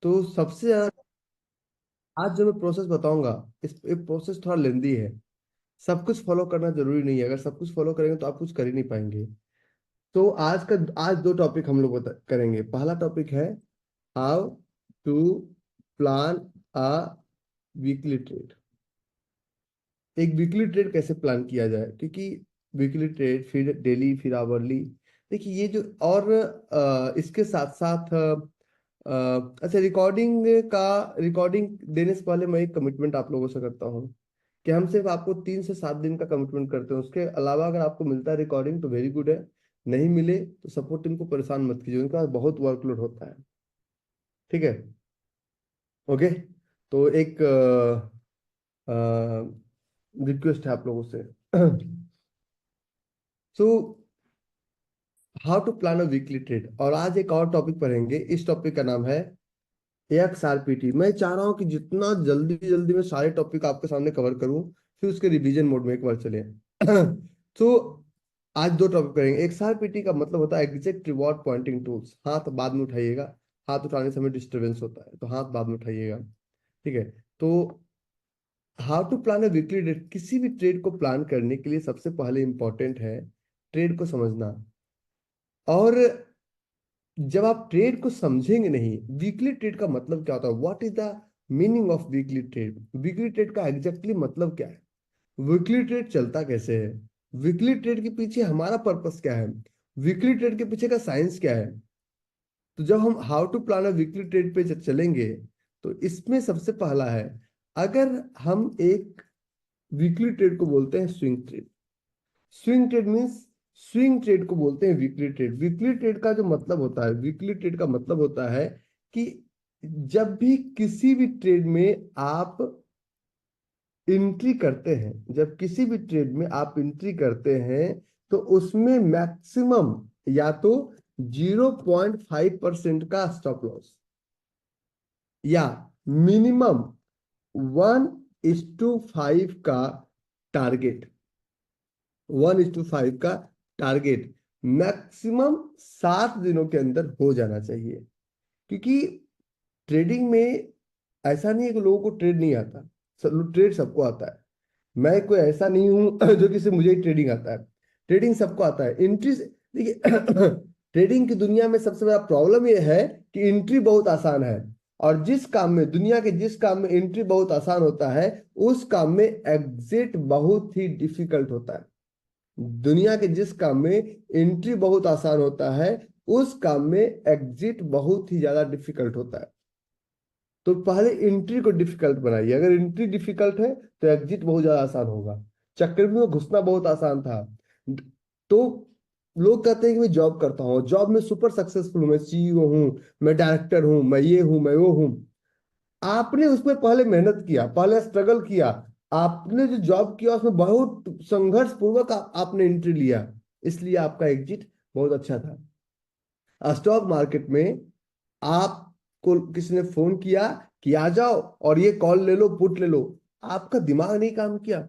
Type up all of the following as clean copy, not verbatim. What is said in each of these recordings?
तो सबसे ज्यादा आज जो मैं प्रोसेस बताऊंगा, इस ये प्रोसेस थोड़ा लेंदी है। सब कुछ फॉलो करना जरूरी नहीं है, अगर सब कुछ फॉलो करेंगे तो आप कुछ कर ही नहीं पाएंगे। तो आज दो टॉपिक हम लोग करेंगे। पहला टॉपिक है how to plan a weekly trade. एक वीकली ट्रेड कैसे प्लान किया जाए, क्योंकि वीकली ट्रेड फिर डेली फिर आवरली। देखिए ये जो और इसके साथ साथ अच्छा, रिकॉर्डिंग देने से पहले मैं एक कमिटमेंट आप लोगों से करता हूँ कि हम सिर्फ आपको 3 से 7 दिन का कमिटमेंट करते हैं। उसके अलावा अगर आपको मिलता है रिकॉर्डिंग तो वेरी गुड है, नहीं मिले तो सपोर्ट टीम को परेशान मत कीजिए, उनका बहुत वर्कलोड होता है। ठीक है, ओके। तो एक रिक्वेस्ट है आप लोगों से। So how to plan a weekly trade. और आज एक और टॉपिक पढ़ेंगे, इस टॉपिक का नाम है XRPT। मैं चाह रहा हूं कि जितना जल्दी जल्दी मैं सारे टॉपिक आपके सामने कवर करूं, फिर उसके रिवीजन मोड में एक बार चले। तो आज दो टॉपिक करेंगे। XRPT का मतलब होता है एग्जैक्ट रिवॉर्ड पॉइंटिंग टूल्स। हाथ बाद में उठाइएगा, हाथ उठाने समय डिस्टरबेंस होता है तो हाथ बाद में उठाइएगा। ठीक है। तो how to plan a weekly trade. किसी भी ट्रेड को प्लान करने के लिए सबसे पहले इंपॉर्टेंट है ट्रेड को समझना। और जब आप ट्रेड को समझेंगे नहीं, वीकली ट्रेड का मतलब क्या होता है, what is the meaning of weekly trade, weekly trade का एग्जैक्टली मतलब क्या है, वीकली ट्रेड चलता कैसे है, वीकली ट्रेड के पीछे हमारा पर्पस क्या है, वीकली ट्रेड के पीछे का साइंस क्या है। तो जब हम how to plan a weekly trade पे चलेंगे तो इसमें सबसे पहला है, अगर हम एक वीकली ट्रेड को बोलते हैं swing trade. Swing trade means swing trade को बोलते हैं वीकली ट्रेड। वीकली ट्रेड का जो मतलब होता है, वीकली ट्रेड का मतलब होता है कि जब भी किसी भी ट्रेड में आप एंट्री करते हैं, जब किसी भी ट्रेड में आप एंट्री करते हैं तो उसमें मैक्सिमम या तो 0.5% का स्टॉप लॉस या मिनिमम 1:5 का टारगेट, 1:5 का टारगेट मैक्सिमम 7 दिनों के अंदर हो जाना चाहिए। क्योंकि ट्रेडिंग में ऐसा नहीं है कि लोगों को ट्रेड नहीं आता, सब ट्रेड सबको आता है। मैं कोई ऐसा नहीं हूं जो कि सिर्फ मुझे ही ट्रेडिंग आता है, ट्रेडिंग सबको आता है। एंट्री देखिए, ट्रेडिंग की दुनिया में सबसे बड़ा प्रॉब्लम यह है कि एंट्री बहुत आसान है, और जिस काम में दुनिया के जिस काम में एंट्री बहुत आसान होता है उस काम में एग्जिट बहुत ही डिफिकल्ट होता है। दुनिया के जिस काम में एंट्री बहुत आसान होता है उस काम में एग्जिट बहुत ही ज्यादा डिफिकल्ट होता है। तो पहले एंट्री को डिफिकल्ट बनाइए, अगर एंट्री डिफिकल्ट है तो एग्जिट बहुत ज्यादा आसान होगा। चक्रव्यूह में घुसना बहुत आसान था। तो लोग कहते हैं कि मैं जॉब करता हूँ, जॉब में सुपर सक्सेसफुल हूँ, मैं CEO हूँ, मैं डायरेक्टर हूँ, मैं ये हूँ, मैं वो हूँ। आपने उसमें पहले मेहनत किया, पहले स्ट्रगल किया, आपने जो जॉब किया उसमें बहुत संघर्ष पूर्वक आपने एंट्री लिया, इसलिए आपका एग्जिट बहुत अच्छा था। स्टॉक मार्केट में आपको किसी ने फोन किया कि आ जाओ और ये कॉल ले लो, पुट ले लो, आपका दिमाग नहीं काम किया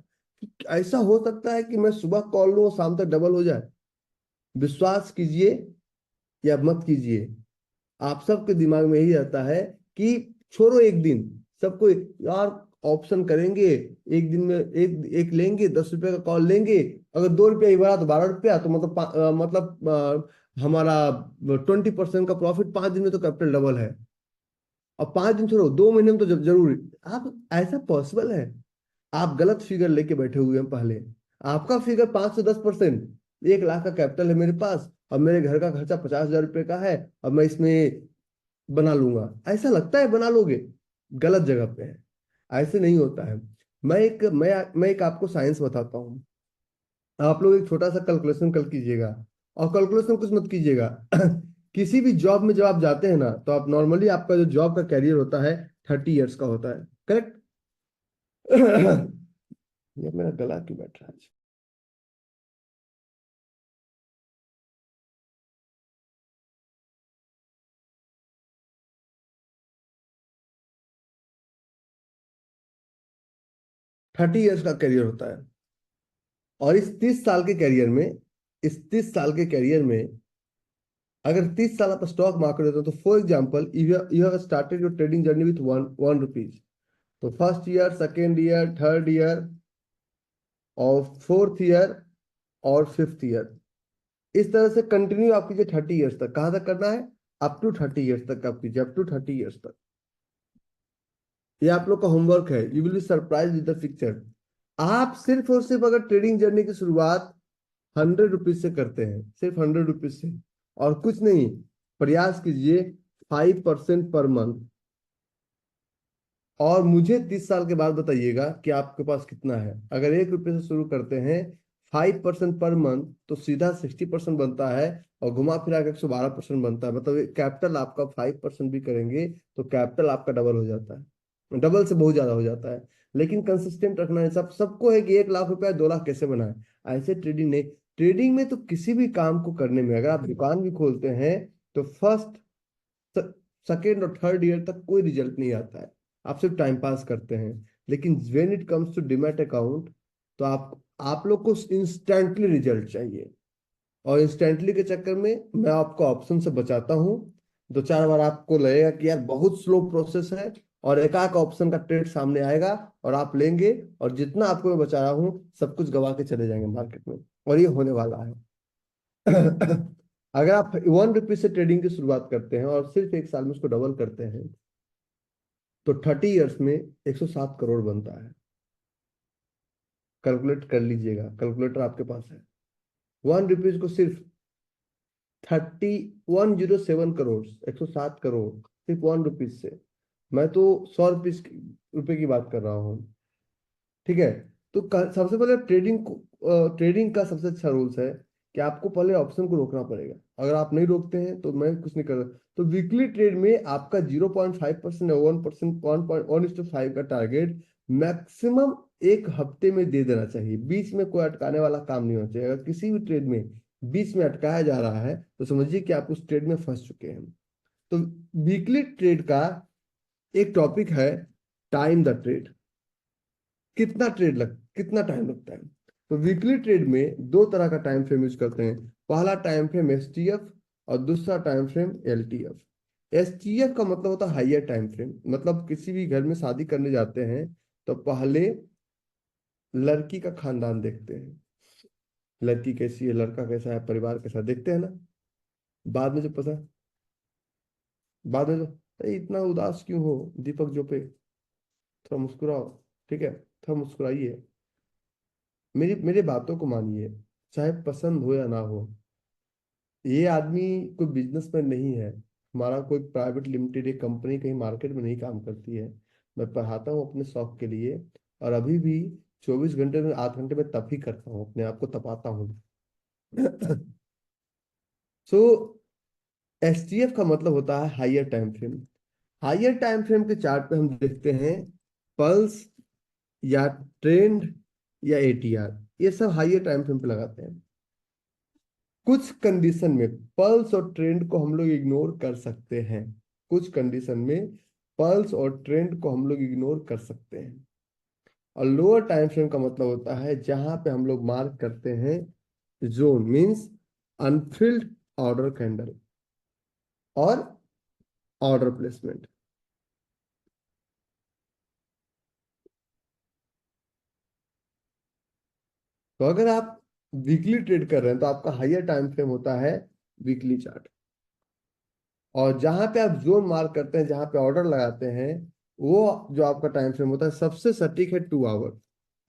कि ऐसा हो सकता है कि मैं सुबह कॉल लूं और शाम तक डबल हो जाए। विश्वास कीजिए या मत कीजिए, आप सबके दिमाग में यही रहता है कि छोड़ो एक दिन, सबको यार ऑप्शन करेंगे, एक दिन में एक एक लेंगे, 10 रुपए का कॉल लेंगे, अगर 2 रुपया ही बढ़ा तो 12 रुपया, तो हमारा 20% का प्रॉफिट, 5 दिन में तो कैपिटल डबल है। और 5 दिन छोड़ो, 2 महीने में तो जरूर। आप ऐसा पॉसिबल है? आप गलत फिगर लेके बैठे हुए हैं पहले। आपका फिगर 5 से 10%, 1 लाख का कैपिटल है मेरे पास और मेरे घर का खर्चा 50,000 रुपये का है और मैं इसमें बना लूंगा, ऐसा लगता है बना लोगे, गलत जगह पे है। ऐसे नहीं होता है। मैं एक आपको साइंस बताता हूँ। आप लोग एक छोटा सा कैलकुलेशन कल कीजिएगा, और कैलकुलेशन कुछ मत कीजिएगा। किसी भी जॉब में जब आप जाते हैं ना, तो आप नॉर्मली आपका जो जॉब का कैरियर होता है 30 इयर्स का होता है, करेक्ट? ये मेरा गला क्यों बैठ रहा है? 30 इयर्स का कैरियर होता है। और इस 30 साल के कैरियर में, इस 30 साल के कैरियर में अगर 30 साल आप स्टॉक मार्केट देते हो, तो for example you have started your trading journey with one rupees, तो first year, second year, third year और फोर्थ ईयर और फिफ्थ ईयर, इस तरह से कंटिन्यू आप कीजिए 30 ईयर्स तक। कहाँ तक करना है? अप टू 30 ईयर्स तक आप कीजिए, अप टू 30 ईयर्स तक। ये आप लोग का होमवर्क है। You will be surprise with the picture. आप सिर्फ और सिर्फ अगर ट्रेडिंग जर्नी की शुरुआत 100 रुपीज से करते हैं, सिर्फ 100 रुपीज से, और कुछ नहीं, प्रयास कीजिए 5% पर मंथ, और मुझे 30 साल के बाद बताइएगा कि आपके पास कितना है। अगर 1 रुपये से शुरू करते हैं 5% पर मंथ, तो सीधा 60% बनता है, और घुमा फिरा के 112% बनता है। मतलब कैपिटल आपका 5% भी करेंगे तो कैपिटल आपका डबल हो जाता है, डबल से बहुत ज्यादा हो जाता है। लेकिन कंसिस्टेंट रखना है। सबको है कि 1 लाख रुपया 2 लाख कैसे बनाए, ऐसे ट्रेडिंग नहीं। ट्रेडिंग में तो किसी भी काम को करने में, अगर आप दुकान भी खोलते हैं, तो फर्स्ट, सेकेंड और थर्ड ईयर तक कोई रिजल्ट नहीं आता है, आप सिर्फ टाइम पास करते हैं। लेकिन when it comes to demat account, तो आप लोग को इंस्टेंटली रिजल्ट चाहिए, और इंस्टेंटली के चक्कर में मैं आपको ऑप्शन से बचाता हूँ। 2 4 बार आपको लगेगा कि यार बहुत स्लो प्रोसेस है, और एक आध ऑप्शन का ट्रेड सामने आएगा और आप लेंगे, और जितना आपको मैं बचा रहा हूँ सब कुछ गवा के चले जाएंगे मार्केट में, और ये होने वाला है। अगर आप 1 रुपये से ट्रेडिंग की शुरुआत करते हैं और सिर्फ 1 साल में उसको डबल करते हैं, तो 30 ईयर्स में 107 करोड़ बनता है। कैलकुलेट कर लीजिएगा, कैलकुलेटर आपके पास है। 1 रुपीज को सिर्फ 107 करोड़, 107 करोड़ सिर्फ 1 रुपीज से। मैं तो 100 रुपये की बात कर रहा हूँ। ठीक है। तो सबसे पहले ट्रेडिंग का सबसे अच्छा रूल्स है कि आपको पहले ऑप्शन को रोकना पड़ेगा। अगर आप नहीं रोकते हैं तो मैं कुछ नहीं कर रहा। तो वीकली ट्रेड में आपका 0.5% या 1%, 1:5 का टारगेट मैक्सिमम एक हफ्ते में दे देना चाहिए। बीच में कोई अटकाने वाला काम नहीं होना चाहिए। अगर किसी भी ट्रेड में बीच में अटकाया जा रहा है, तो समझिए कि आप उस ट्रेड में फंस चुके हैं। तो वीकली ट्रेड का एक टॉपिक है टाइम द ट्रेड। कितना टाइम लगता है? तो वीकली ट्रेड में दो तरह का टाइम फ्रेम यूज करते हैं। पहला टाइम फ्रेम एसटीएफ, और दूसरा टाइम फ्रेम एलटीएफ। एसटीएफ का मतलब होता है हाइयर टाइम फ्रेम। मतलब किसी भी घर में शादी करने जाते हैं, तो पहले लड़की का खानदान देखते हैं, लड़की कैसी है, लड़का कैसा है, परिवार कैसा है, देखते हैं ना। बाद में जो पता, बाद में जो, "अरे इतना उदास क्यों हो दीपक जो पे, थोड़ा मुस्कुराओ, ठीक है, थोड़ा मुस्कुराइए, मेरी मेरे बातों को मानिए, चाहे पसंद हो या ना हो। ये आदमी कोई बिजनेसमैन नहीं है, हमारा कोई प्राइवेट लिमिटेड एक कंपनी कहीं मार्केट में नहीं काम करती है। मैं पढ़ाता हूँ अपने शौक के लिए, और अभी भी 24 घंटे में 8 घंटे में तप ही करता हूँ, अपने आप को तपाता हूँ। सो एसटीएफ का मतलब होता है higher time frame. Higher time frame के चार्ट पे हम देखते हैं पल्स, या ट्रेंड, या एटीआर, ये सब हाइयर टाइम फ्रेम पे लगाते हैं। कुछ कंडीशन में पल्स और ट्रेंड को हम लोग इग्नोर कर सकते हैं। कुछ कंडीशन में पल्स और ट्रेंड को हम लोग इग्नोर कर सकते हैं। और लोअर टाइम फ्रेम का मतलब होता है जहां पे हम लोग मार्क करते हैं zone, means Anfield order candle और ऑर्डर प्लेसमेंट। तो अगर आप वीकली ट्रेड कर रहे हैं, तो आपका हाइयर टाइम फ्रेम होता है वीकली चार्ट। और जहां पे आप जोन मार्क करते हैं, जहां पे ऑर्डर लगाते हैं, वो जो आपका टाइम फ्रेम होता है सबसे सटीक है 2 आवर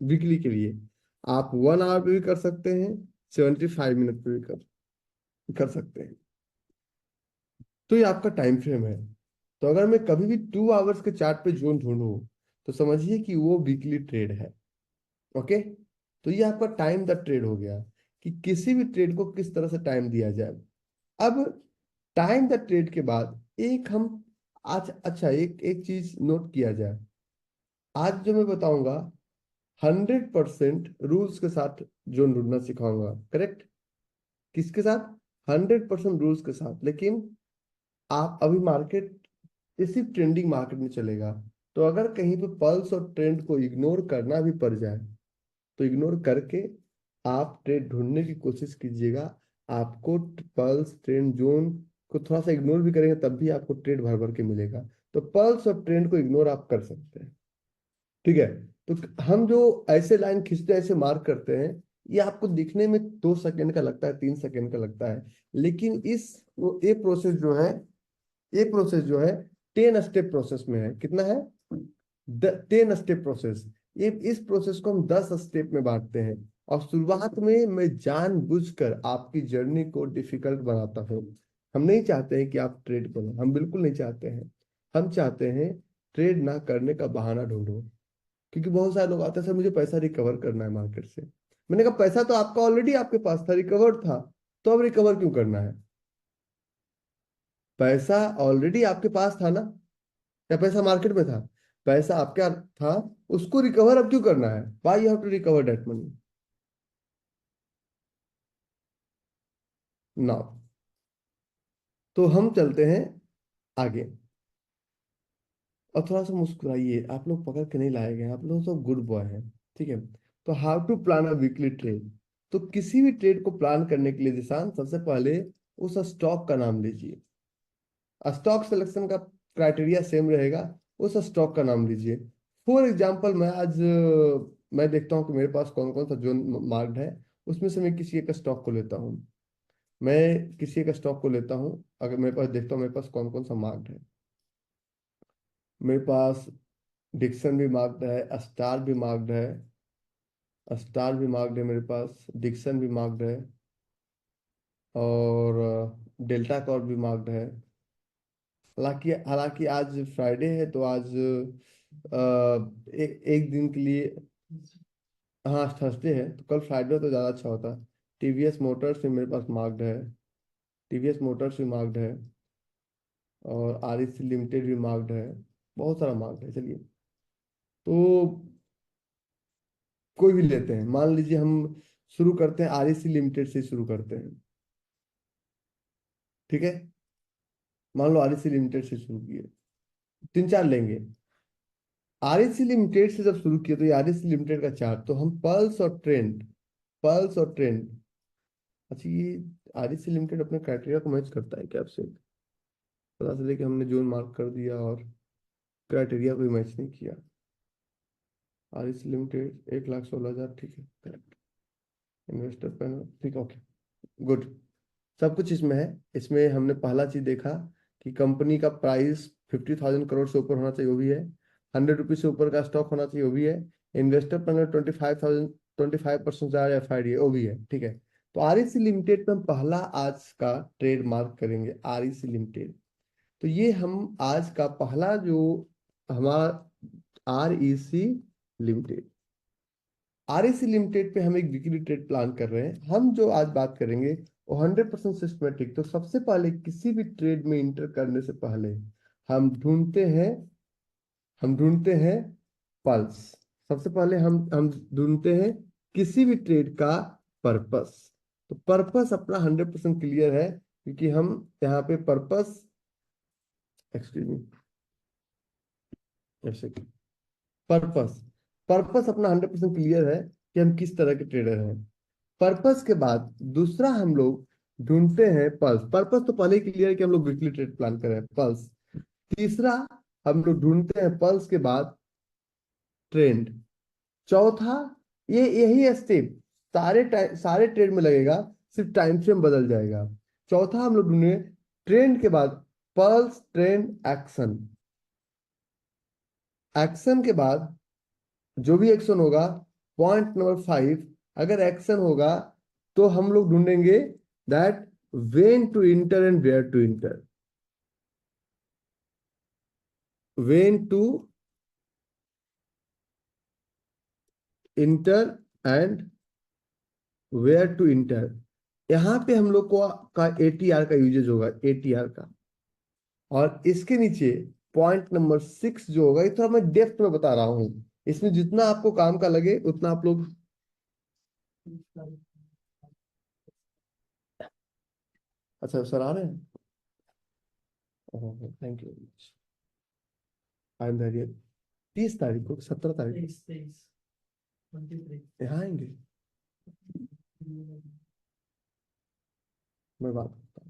वीकली के लिए। आप 1 आवर पे भी कर सकते हैं, 75 मिनट पे भी कर सकते हैं। तो ये आपका टाइम फ्रेम है। तो अगर मैं कभी भी 2 आवर्स के चार्ट पे जोन ढूंढूं, तो समझिए कि वो वीकली ट्रेड है। ओके। तो ये आपका टाइम द ट्रेड हो गया, कि किसी भी ट्रेड को किस तरह से टाइम दिया जाए। अब टाइम द ट्रेड के बाद एक हम, आज अच्छा एक एक चीज नोट किया जाए। आज जो मैं बताऊंगा 100% रूल्स के साथ जोन ढूंढना सिखाऊंगा, करेक्ट? किसके साथ? 100% रूल्स के साथ। लेकिन आप अभी मार्केट इसी ट्रेंडिंग मार्केट में चलेगा। तो अगर कहीं पे पल्स और ट्रेंड को इग्नोर करना भी पड़ जाए, तो इग्नोर करके आप ट्रेड ढूंढने की कोशिश कीजिएगा। आपको पल्स ट्रेंड जोन को थोड़ा सा इग्नोर भी करेंगे तब भी आपको ट्रेड भर भर के मिलेगा। तो पल्स और ट्रेंड को इग्नोर आप कर सकते हैं, ठीक है। तो हम जो ऐसे लाइन खींचते हैं, ऐसे मार्क करते हैं, ये आपको दिखने में 2 सेकंड का लगता है, 3 सेकंड का लगता है, लेकिन ये प्रोसेस जो है, ये प्रोसेस जो है 10 स्टेप प्रोसेस में है। कितना है? 10 स्टेप प्रोसेस। ये इस प्रोसेस को हम 10 स्टेप में बांटते हैं। और शुरुआत में मैं जानबूझकर आपकी जर्नी को डिफिकल्ट बनाता हूँ। हम नहीं चाहते हैं कि आप ट्रेड करो, हम बिल्कुल नहीं चाहते हैं। हम चाहते हैं ट्रेड ना करने का बहाना ढूंढो। क्योंकि बहुत सारे लोग आते हैं, सर मुझे पैसा रिकवर करना है मार्केट से। मैंने कहा पैसा तो आपका ऑलरेडी आपके पास था, रिकवर था, तो अब रिकवर क्यों करना है? पैसा ऑलरेडी आपके पास था ना, या पैसा मार्केट में था? पैसा आपका था, उसको रिकवर अब क्यों करना है? Why you have to recover that money now? तो हम चलते हैं आगे। और थोड़ा सा मुस्कुराइए, आप लोग पकड़ के नहीं लाए गए हैं, आप लोग सब गुड बॉय हैं, ठीक है। तो how to plan a weekly trade. तो किसी भी ट्रेड को प्लान करने के लिए जिसान, सबसे पहले उस स्टॉक का नाम लीजिए। स्टॉक सिलेक्शन का क्राइटेरिया सेम रहेगा, उस स्टॉक का नाम लीजिए। फॉर एग्जाम्पल मैं देखता हूँ कि मेरे पास कौन कौन सा जोन मार्क्ड है, उसमें से मैं किसी एक स्टॉक को लेता हूँ। मैं किसी एक स्टॉक को लेता हूँ, अगर मेरे पास देखता हूँ मेरे पास कौन कौन सा मार्क्ड है। मेरे पास डिक्सन भी मार्क्ड है, स्टार भी मार्क्ड है, स्टार भी मार्क्ड है, मेरे पास डिक्सन भी मार्क्ड है, और डेल्टा कॉर्प भी मार्क्ड है। हालांकि हालांकि आज फ्राइडे है, तो आज एक दिन के लिए, हाँ थर्सडे है, तो कल फ्राइडे तो ज़्यादा अच्छा होता। टीवीएस मोटर्स भी मेरे पास मार्क्ड है, टीवीएस मोटर्स भी मार्क्ड है, और आरईसी लिमिटेड भी मार्क्ड है। बहुत सारा मार्क्ड है। चलिए, तो कोई भी लेते हैं, मान लीजिए हम शुरू करते हैं आरईसी लिमिटेड से शुरू करते हैं, ठीक है। मान लो आरईसी लिमिटेड से शुरू किए, 3 4 लेंगे। आरईसी लिमिटेड से जब शुरू किया तो ये आरईसी लिमिटेड का चार्ट, तो हम पल्स और ट्रेंड। अच्छा, ये आरईसी लिमिटेड अपने क्राइटेरिया को मैच करता है क्या आपसे? पता चले कि हमने जोन मार्क कर दिया और क्राइटेरिया कोई मैच नहीं किया। आरईसी लिमिटेड 1,16,000, ठीक है, करेक्ट। इन्वेस्टर पैनल, ठीक, ओके, गुड। सब कुछ इसमें है। इसमें हमने पहला चीज देखा कि कंपनी का प्राइस 50,000 करोड़ से ऊपर होना चाहिए, वो भी है। 100 रुपीज से ऊपर का स्टॉक होना चाहिए, वो भी है। इन्वेस्टर पैनल 25% जा FID है, वो भी है, ठीक है। तो आरईसी लिमिटेड पे हम पहला आज का ट्रेड मार्क करेंगे, आरईसी लिमिटेड। तो ये हम आज का पहला जो हमारा आरईसी लिमिटेड, आरईसी लिमिटेड पे हम एक वीकली ट्रेड प्लान कर रहे हैं। हम जो आज बात करेंगे वो 100% सिस्टमेटिक। तो सबसे पहले किसी भी ट्रेड में इंटर करने से पहले हम ढूंढते हैं हम ढूंढते हैं पल्स। सबसे पहले हम ढूंढते हैं किसी भी ट्रेड का पर्पस। तो पर्पस अपना 100% क्लियर है, क्योंकि हम यहाँ पे पर्पस, एक्सक्यूज मी, ऐसे, पर्पस पर्पस अपना 100% क्लियर है कि हम किस तरह के ट्रेडर हैं। पर्पस के बाद दूसरा हम लोग ढूंढते हैं पल्स। पर्पस तो पहले क्लियर है कि हम लोग वीकली ट्रेड प्लान करें, पल्स। तीसरा, हम लोग ढूंढते हैं पल्स के बाद ट्रेंड। चौथा, ये यही स्टेप सारे ट्रेड में लगेगा, सिर्फ टाइम फ्रेम बदल जाएगा। चौथा हम लोग ढूंढे ट्रेंड के बाद पल्स, ट्रेंड, एक्शन। एक्शन के बाद जो भी एक्शन होगा, पॉइंट नंबर 5, अगर एक्शन होगा तो हम लोग ढूंढेंगे that when to enter and where to enter. When to enter and where to enter. यहां पे हम लोग को का ATR का यूजेज होगा, ATR का। और इसके नीचे पॉइंट नंबर 6 जो होगा, ये थोड़ा मैं डेप्थ में बता रहा हूं, इसमें जितना आपको काम का लगे उतना आप लोग। अच्छा सर आ रहे हैं, thank you. I am very, 30 तारीख को, 17 तारीख को यहाँ आएंगे। मैं बात करता हूँ।